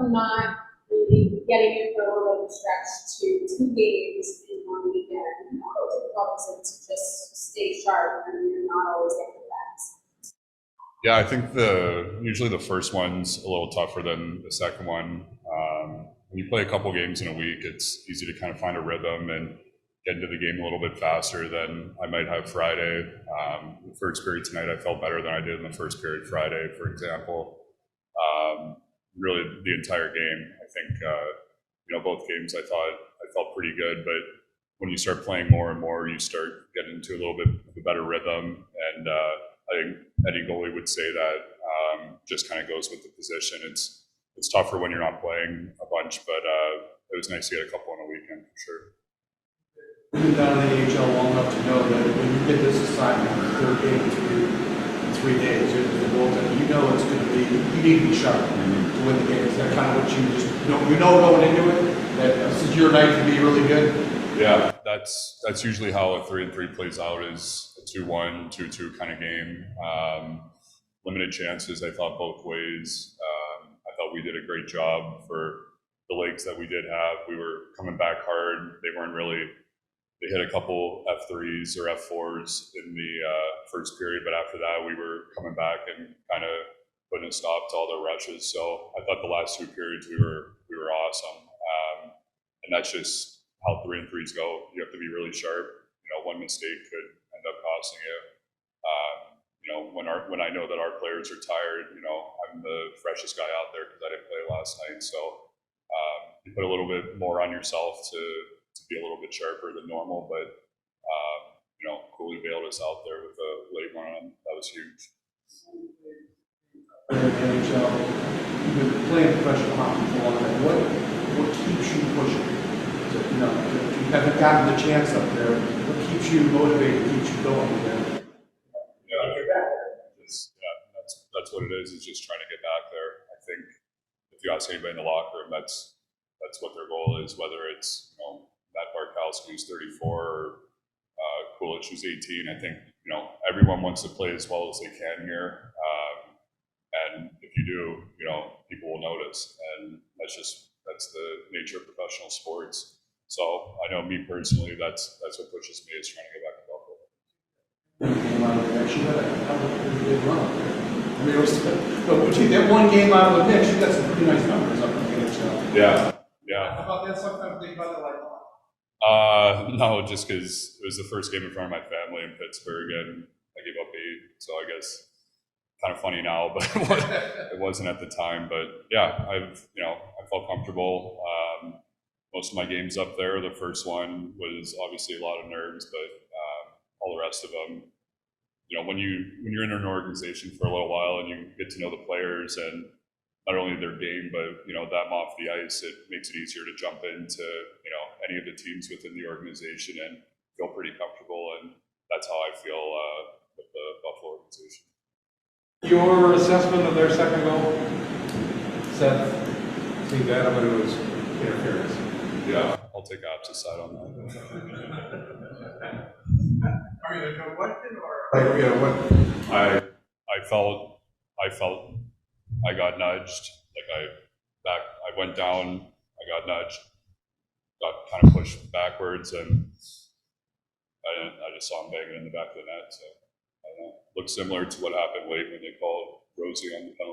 from not really getting in for a little bit of a stretch to 2 games in 1 weekend, how difficult is it to just stay sharp and you're not always getting the best? Yeah, I think usually the first one's a little tougher than the second one. When you play a couple games in a week, it's easy to kind of find a rhythm and get into the game a little bit faster than I might have Friday. The first period tonight, I felt better than I did in the first period Friday, for example. Really, the entire game, I think, both games I felt pretty good, but when you start playing more and more, you start getting into a little bit of a better rhythm. And I think Eddie goalie would say that just kind of goes with the position. It's tougher when you're not playing a bunch, but it was nice to get a couple on a weekend for sure. You've been down in the AHL long enough to know that when you get this assignment, the third game in 3 days, you're the goaltender, you know it's going to be, you need to be sharp to win the game. Is that kind of what you just you know going into it, that this is your night to be really good? Yeah, that's usually how a 3-3 plays out, is a 2-1, 2-2 kind of game. Limited chances, I thought, both ways. I thought we did a great job for the legs that we did have. We were coming back hard. They hit a couple F3s or F4s in the first period, but after that we were coming back and kind of putting a stop to all their rushes. So I thought the last 2 periods we were awesome. And that's just how 3-3s go. You have to be really sharp. One mistake could end up costing you. When I know that our players are tired, I'm the freshest guy out there because I didn't play last night. So you put a little bit more on yourself to be a little bit sharper than normal, but Cooley bailed us out there with a late one. That was huge. NHL, you've been playing professional hockey for a long time. What keeps you pushing? You haven't gotten the chance up there. What keeps you motivated? Keeps you going? That's what it is. Is just trying to get back there. I think if you ask anybody in the locker room, that's what their goal is. Whether it's Matt Barkowski, who's 34, or Coolidge, who's 18. I think everyone wants to play as well as they can here, and if you do, people will notice, and that's the nature of professional sports. So I know me personally, that's what pushes me, is trying to get back to Buffalo. Actually, had a pretty big run up there. I mean, that one game out of the mix, you got some pretty nice numbers up in the NHL. Yeah. How about that? Sometimes think about it like. No, just because it was the first game in front of my family in Pittsburgh, and I gave up 8. So I guess kind of funny now, but it wasn't at the time. But yeah, I felt comfortable. Most of my games up there, the first one was obviously a lot of nerves, but all the rest of them, when you're in an organization for a little while and you get to know the players and not only their game, but them off the ice, it makes it easier to jump into any of the teams within the organization and feel pretty comfortable. And that's how I feel with the Buffalo organization. Your assessment of their second goal, Seth? See that, but it was interference. Yeah, I'll take opposite side on that. Are you a question or what? I felt I got nudged. I went down. I got nudged. Got kind of pushed backwards, and I just saw him banging in the back of the net. So I don't know. Looked similar to what happened late when they called Rosie on the penalty.